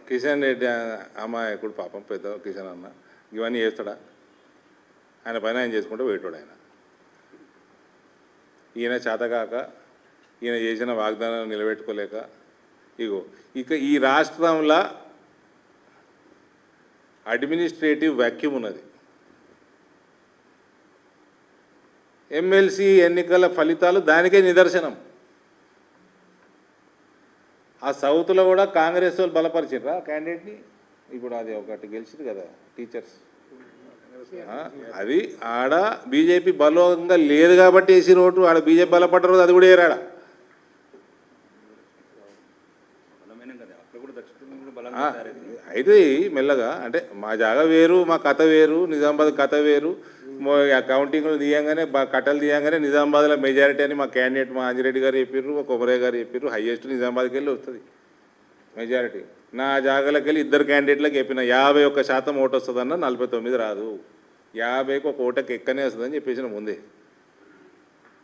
కిషన్ రెడ్డి అమాయకుడు పాపం పెద్ద కిషన్ అన్న ఇవన్నీ చేస్తాడా? ఆయన పని ఆయన చేసుకుంటూ పోయేటోడు ఆయన. ఈయన చేతగాక ఈయన చేసిన వాగ్దానాలు నిలబెట్టుకోలేక ఇక ఈ రాష్ట్రంలో అడ్మినిస్ట్రేటివ్ వ్యాక్యూమ్ ఉన్నది. ఎమ్మెల్సీ ఎన్నికల ఫలితాలు దానికే నిదర్శనం. ఆ సౌత్లో కూడా కాంగ్రెస్ వాళ్ళు బలపరిచిర్రా క్యాండిడేట్ని. ఇప్పుడు అది ఒకటి గెలిచింది కదా టీచర్స్, అది ఆడ బీజేపీ బలంగా లేదు కాబట్టి వేసిన ఓటు. ఆడ బీజేపీ బలపడ్డ రోజు అది కూడా ఏరాడ. అయితే మెల్లగా అంటే మా జాగా వేరు, మా కథ వేరు, నిజామాబాద్ కథ వేరు. కౌంటింగ్లు తీయంగానే కట్టలు తీయంగానే నిజామాబాద్లో మెజారిటీ అని మా క్యాండిడేట్ మా అంజిరెడ్డి గారు చెప్పారు, కొమరయ్య గారు చెప్పారు. హైయెస్ట్ నిజామాబాద్కి వెళ్ళి వస్తుంది మెజారిటీ. నా జాగాలకు వెళ్ళి ఇద్దరు క్యాండిడేట్లకు చెప్పిన 51% ఓటు వస్తుందన్న, 49 రాదు. 50కి ఒక ఓటకి ఎక్కనే వస్తుందని చెప్పేసిన ముందే.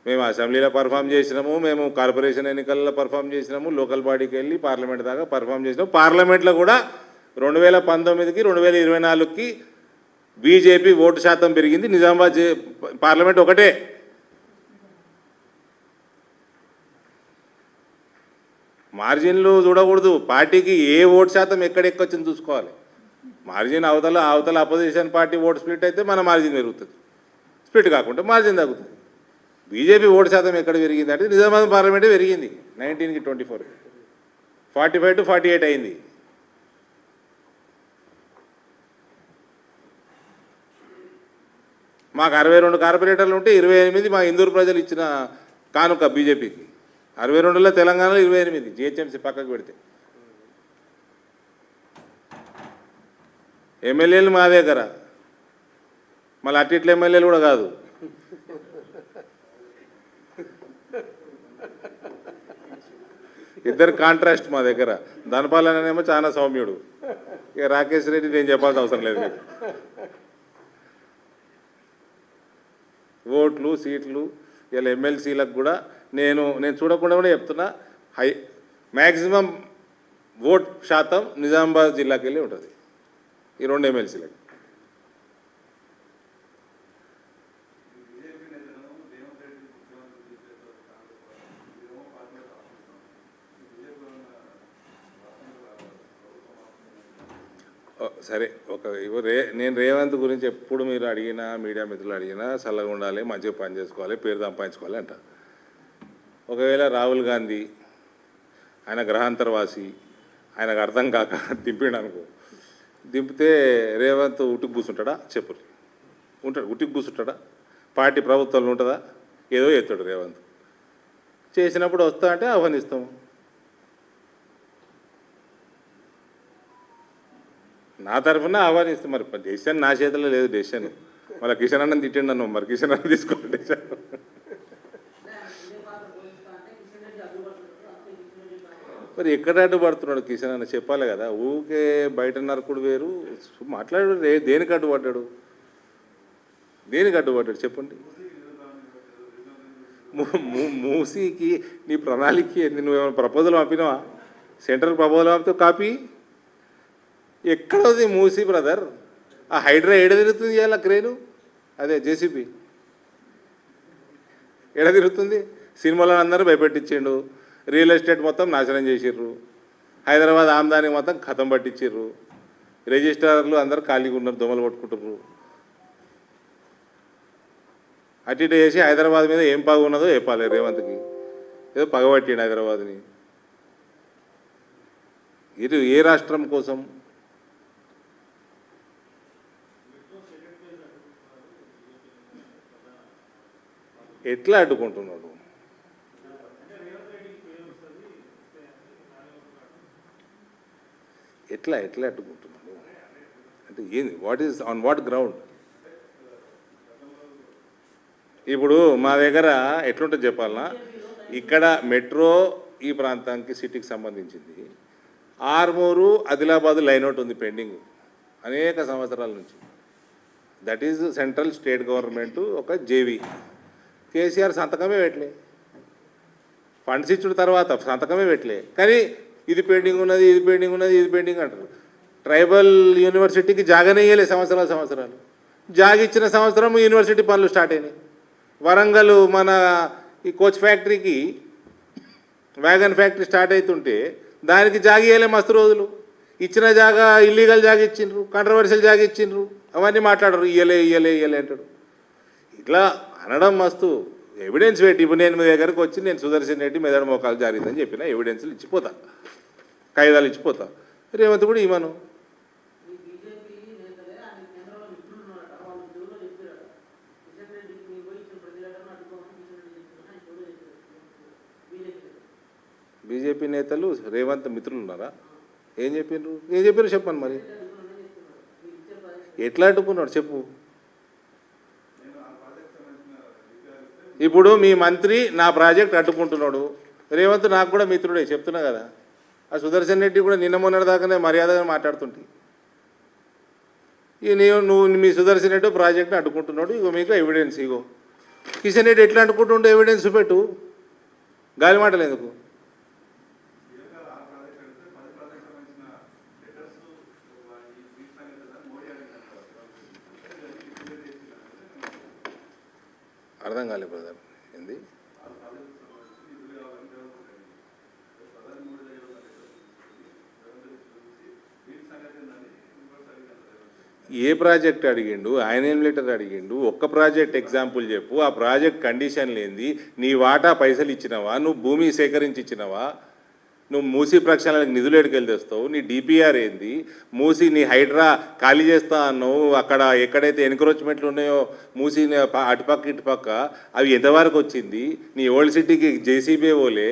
మేము అసెంబ్లీలో పర్ఫామ్ చేసినాము, మేము కార్పొరేషన్ ఎన్నికల్లో పర్ఫామ్ చేసినాము, లోకల్ బాడీకి వెళ్ళి పార్లమెంట్ దాకా పర్ఫామ్ చేసినాము. పార్లమెంట్లో కూడా 2019కి 2024కి బీజేపీ ఓటు శాతం పెరిగింది. నిజామాబాద్ పార్లమెంట్ ఒకటే. మార్జిన్లు చూడకూడదు. పార్టీకి ఏ ఓటు శాతం ఎక్కడెక్కొచ్చింది చూసుకోవాలి. మార్జిన్ అవతల అపోజిషన్ పార్టీ ఓటు స్ప్లిట్ అయితే మన మార్జిన్ పెరుగుతుంది, స్ప్లిట్ కాకుండా మార్జిన్ తగ్గుతుంది. బీజేపీ ఓటు శాతం ఎక్కడ పెరిగింది అంటే నిజామాబాద్ పార్లమెంటే పెరిగింది. 19కి 24, 45 to 48 అయింది. మాకు 62 కార్పొరేటర్లు ఉంటే 28 మా ఇందూరు ప్రజలు ఇచ్చిన కానుక బీజేపీకి. 62లో తెలంగాణలో 28 జిహెచ్ఎంసీ పక్కకు పెడితే. ఎమ్మెల్యేలు మా దగ్గర, మళ్ళీ అట్టిట్ల ఎమ్మెల్యేలు కూడా కాదు. ఇద్దరు కాంట్రాస్ట్ మా దగ్గర. ధనపాలనేమో చాలా సౌమ్యుడు. ఇక రాకేష్ రెడ్డి నేను చెప్పాల్సిన అవసరం లేదు మీకు. ఓట్లు సీట్లు ఇలా ఎమ్మెల్సీలకు కూడా నేను చూడకుండా కూడా చెప్తున్నా, మ్యాక్సిమం ఓట్ శాతం నిజామాబాద్ జిల్లాకి వెళ్ళి ఉంటుంది ఈ 2 ఎమ్మెల్సీలకు. సరే నేను రేవంత్ గురించి ఎప్పుడు మీరు అడిగినా, మీడియా మిత్రులు అడిగినా చల్లగా ఉండాలి, మంచిగా పని చేసుకోవాలి, పేరు సంపాదించుకోవాలి అంట. ఒకవేళ రాహుల్ గాంధీ ఆయన గ్రహాంతరవాసి, ఆయనకు అర్థం కాక దింపిండు అనుకో, దింపితే రేవంత్ ఉట్టికి కూర్చుంటాడా? చెప్పురు. ఉంటాడు, ఉట్టికి కూర్చుంటాడా? పార్టీ ప్రభుత్వంలో ఉంటుందా? ఏదో ఎత్తాడు రేవంత్. చేసినప్పుడు వస్తా అంటే ఆహ్వానిస్తాం. నా తరఫున ఆహ్వానిస్తాం. మరి డెసిషన్ నా చేతిలో లేదు. డెసిషన్ మళ్ళీ కిషన్ అన్నం తిట్టిండు అన్నావు, మరి కిషన్ అన్నం తీసుకోండి డెసిషన్. మరి ఎక్కడ అడ్డుపడుతున్నాడు కిషన్ అన్న చెప్పాలి కదా. ఊకే బయట నరకుడు వేరు, మాట్లాడు. దేనికి అడ్డుపడ్డాడు? చెప్పండి. మూసీకి నీ ప్రణాళిక నువ్వేమైనా ప్రపోజల్ పంపినావా? సెంట్రల్ ప్రపోజల్ పంపితే కాపీ. ఎక్కడది మూసీ బ్రదర్? ఆ హైడ్రా ఎడ తిరుగుతుంది ఇవాళ క్రేను, అదే జేసీబీ ఎడ తిరుగుతుంది? సినిమాలో అందరూ భయపెట్టించిండు, రియల్ ఎస్టేట్ మొత్తం నాశనం చేసిర్రు, హైదరాబాద్ ఆమ్దాని మొత్తం ఖతం పట్టించిర్రు, రిజిస్ట్రార్లు అందరూ ఖాళీగా ఉన్నారు, దొంగలు కొట్టుకుంటుర్రు. అటు ఇటు చేసి హైదరాబాద్ మీద ఏం పగ ఉన్నదో చెప్పాలి రేవంత్కి. ఏదో పగబట్టిండు హైదరాబాద్ని. ఇది ఏ రాష్ట్రం కోసం? ఎట్లా అడ్డుకుంటున్నాడు? ఎట్లా అడ్డుకుంటున్నాడు అంటే ఏంది? On what ground? ఇప్పుడు మా దగ్గర ఎట్లుంటుంది చెప్పాలన్నా, ఇక్కడ మెట్రో ఈ ప్రాంతానికి సిటీకి సంబంధించింది. ఆర్మూరు ఆదిలాబాద్ లైన్ అవుట్ ఉంది పెండింగ్ అనేక సంవత్సరాల నుంచి. That is central state government ఒక జేవీ. కేసీఆర్ సంతకమే పెట్టలే, ఫండ్స్ ఇచ్చిన తర్వాత సంతకమే పెట్టలే. కానీ ఇది పెండింగ్ ఉన్నది, ఇది పెండింగ్ ఉన్నది, ఇది పెండింగ్ అంటారు. ట్రైబల్ యూనివర్సిటీకి జాగానే ఇయ్యలే సంవత్సరాలు. జాగ ఇచ్చిన సంవత్సరం యూనివర్సిటీ పనులు స్టార్ట్ అయినాయి. వరంగల్ మన ఈ కోచ్ ఫ్యాక్టరీకి వ్యాగన్ ఫ్యాక్టరీ స్టార్ట్ అవుతుంటే దానికి జాగ ఇయ్యలే మస్తు రోజులు. ఇచ్చిన జాగా ఇల్లీగల్ జాగా ఇచ్చిండ్రు, కంట్రవర్షియల్ జాగా ఇచ్చిండ్రు, అవన్నీ మాట్లాడరు. ఇయ్యలే అంటాడు. ఇట్లా అనడం మస్తు ఎవిడెన్స్ పెట్టి ఇప్పుడు నేను మీ దగ్గరకు వచ్చి నేను సుదర్శన్ రెడ్డి మెదడు మోకాలు జారిందని చెప్పిన ఎవిడెన్స్లు ఇచ్చిపోతా, కాగితాలు ఇచ్చిపోతా. రేవంత్ కూడా ఇవ్వను. బీజేపీ నేతలు రేవంత్ మిత్రులు ఉన్నారా? ఏం చెప్పారు చెప్పండి. మరి ఎట్లా అడ్డుకున్నాడు చెప్పు. ఇప్పుడు మీ మంత్రి నా ప్రాజెక్ట్ అడ్డుకుంటున్నాడు, రేవంత్ నాకు కూడా మిత్రుడే చెప్తున్నా కదా. ఆ సుదర్శన్ రెడ్డి కూడా నిన్న మొన్నటి దాకానే మర్యాదగా మాట్లాడుతుంటే ఇక నువ్వు మీ సుదర్శన్ రెడ్డి ప్రాజెక్ట్ని అడ్డుకుంటున్నాడు, ఇగో మీకు ఎవిడెన్స్. ఇగో కిషన్ రెడ్డి ఎట్లా అడ్డుకుంటుండే ఎవిడెన్స్ పెట్టు, గాలి మాటలు ఎందుకు. అర్థం కాలేదు బ్రదర్. ఏంది ఏ ప్రాజెక్ట్ అడిగిండు, ఆయన ఏం లెటర్ అడిగిండు, ఒక్క ప్రాజెక్ట్ ఎగ్జాంపుల్ చెప్పు. ఆ ప్రాజెక్ట్ కండిషన్ లేనిది నీ వాటా పైసలు ఇచ్చినవా, నువ్వు భూమి సేకరించి ఇచ్చినవా, నువ్వు మూసీ ప్రక్షాళనకు నిధులు ఎడుకెళ్ళి తెస్తావు, నీ డిపిఆర్ ఏంది, మూసీ నీ హైడ్రా ఖాళీ చేస్తా అన్నావు, అక్కడ ఎక్కడైతే ఎన్క్రోచ్మెంట్లు ఉన్నాయో మూసీ అటుపక్క ఇటుపక్క అవి ఎంతవరకు వచ్చింది, నీ ఓల్డ్ సిటీకి జేసీబీ పోలే,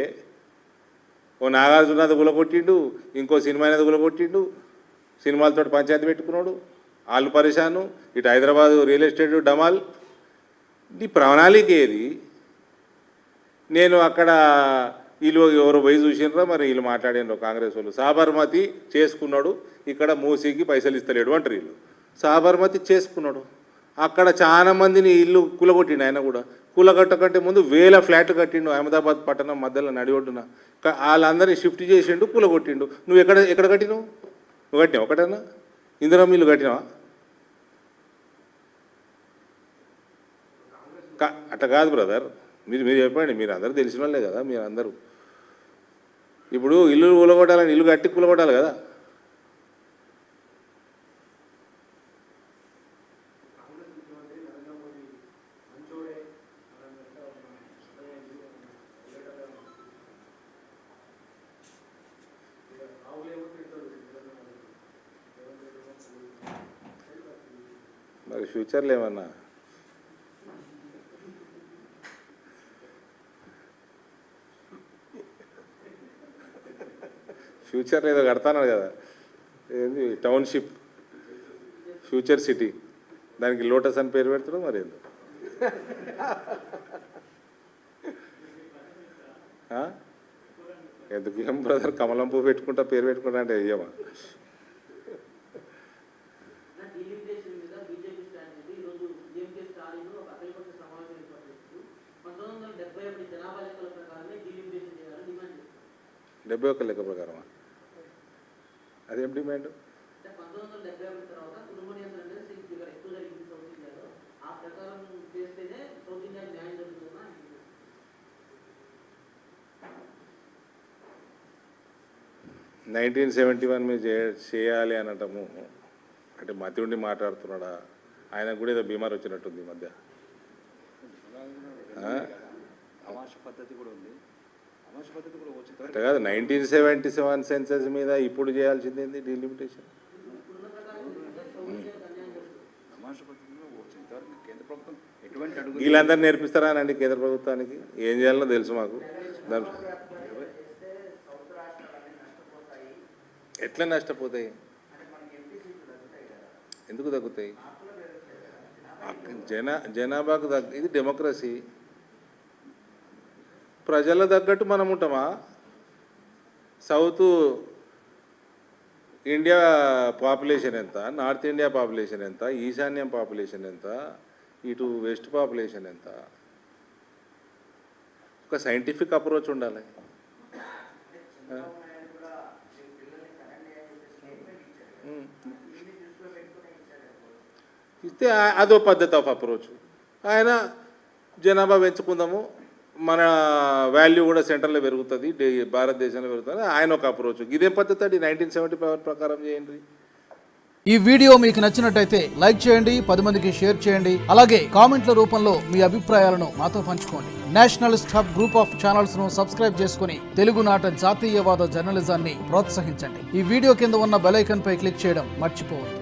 ఓ నాగార్జునది గులగొట్టిండు, ఇంకో సినిమా అనేది గులగొట్టిండు, సినిమాలతో పంచాయతీ పెట్టుకున్నాడు, వాళ్ళు పరిశాను, ఇటు హైదరాబాదు రియల్ ఎస్టేట్ డమాల్. నీ ప్రణాళిక ఏది? నేను అక్కడ వీళ్ళు ఎవరు పోయి చూసినరా, మరి వీళ్ళు మాట్లాడినరు కాంగ్రెస్ వాళ్ళు. సాబర్మతి చేసుకున్నాడు, ఇక్కడ మూసీకి పైసలు ఇస్తలేడు అంటారు వీళ్ళు. సాబర్మతి చేసుకున్నాడు, అక్కడ చాలా మందిని ఇల్లు కూలగొట్టిండు. ఆయన కూడా కూలగొట్టకంటే ముందు 1000 ఫ్లాట్లు కట్టిండు అహ్మదాబాద్ పట్టణం మధ్యలో నడిఒడ్డున. వాళ్ళందరినీ షిఫ్ట్ చేసిండు, కూలగొట్టిండు. నువ్వు ఎక్కడ కట్టినావు? నువ్వు కట్టినావు ఒకటన్నా? ఇందిరా మిల్లు కట్టినావా? అట్లా కాదు బ్రదర్, మీరు చెప్పండి. మీరు అందరూ తెలిసిన వాళ్ళే కదా, మీరు అందరూ. ఇప్పుడు ఇల్లు కూలగొట్టాలని ఇల్లు కట్టి కూలగొట్టాలి కదా. మరి ఫ్యూచర్లో ఏమన్నా ఫ్యూచర్లో ఏదో కడతాను కదా, ఏంది టౌన్షిప్, ఫ్యూచర్ సిటీ, దానికి లోటస్ అని పేరు పెడతాడు. మరి ఏందో ఎందుకు ఏం బ్రదర్, కమలం పువ్వు పెట్టుకుంటా పేరు పెట్టుకుంటా అంటే అయ్యమా? డెబ్బై ఒక్క లెక్క ప్రకారమా? అదేం డిమాండ్? నైన్టీన్ 71 మీద చేయాలి అనటము అంటే మతి ఉండి మాట్లాడుతున్నాడా? ఆయనకు కూడా ఏదో బీమార్ వచ్చినట్టుంది ఈ మధ్య. అంటే కాదు, 1977 సెన్సస్ మీద ఇప్పుడు చేయాల్సింది ఏంది డీలిమిటేషన్? వీళ్ళందరూ నేర్పిస్తారా అండి కేంద్ర ప్రభుత్వానికి? ఏం చేయాలో తెలుసు మాకు. ఎట్లా నష్టపోతాయి? ఎందుకు తగ్గుతాయి? జనాభాకు ఇది డెమోక్రసీ. ప్రజల తగ్గట్టు మనం ఉంటామా? సౌత్ ఇండియా పాపులేషన్ ఎంత, నార్త్ ఇండియా పాపులేషన్ ఎంత, ఈశాన్యం పాపులేషన్ ఎంత, ఇటు వెస్ట్ పాపులేషన్ ఎంత? ఒక సైంటిఫిక్ అప్రోచ్ ఉండాలి. ఇస్తే అదో పద్ధతి ఆఫ్ అప్రోచ్. ఆయన జనాభా పెంచుకుందాము, మన వాల్యూ కూడా సెంటర్లో పెరుగుతుంది, భారతదేశంలో పెరుగుతుంది, ఆయన ఒక అప్రోచ్. ఇదేం పద్ధతి అండి? 1975 ప్రకారం చేయండి. ఈ వీడియో మీకు నచ్చినట్టయితే లైక్ చేయండి, 10 మందికి షేర్ చేయండి. అలాగే కామెంట్ల రూపంలో మీ అభిప్రాయాలను మాతో పంచుకోండి. Nationalist hub group of channels ను సబ్స్క్రైబ్ చేసుకుని తెలుగునాట జాతీయవాద జర్నలిజాన్ని ప్రోత్సహించండి. ఈ వీడియో కింద ఉన్న బెల్ ఐకాన్ పై క్లిక్ చేయడం మర్చిపోవద్దు.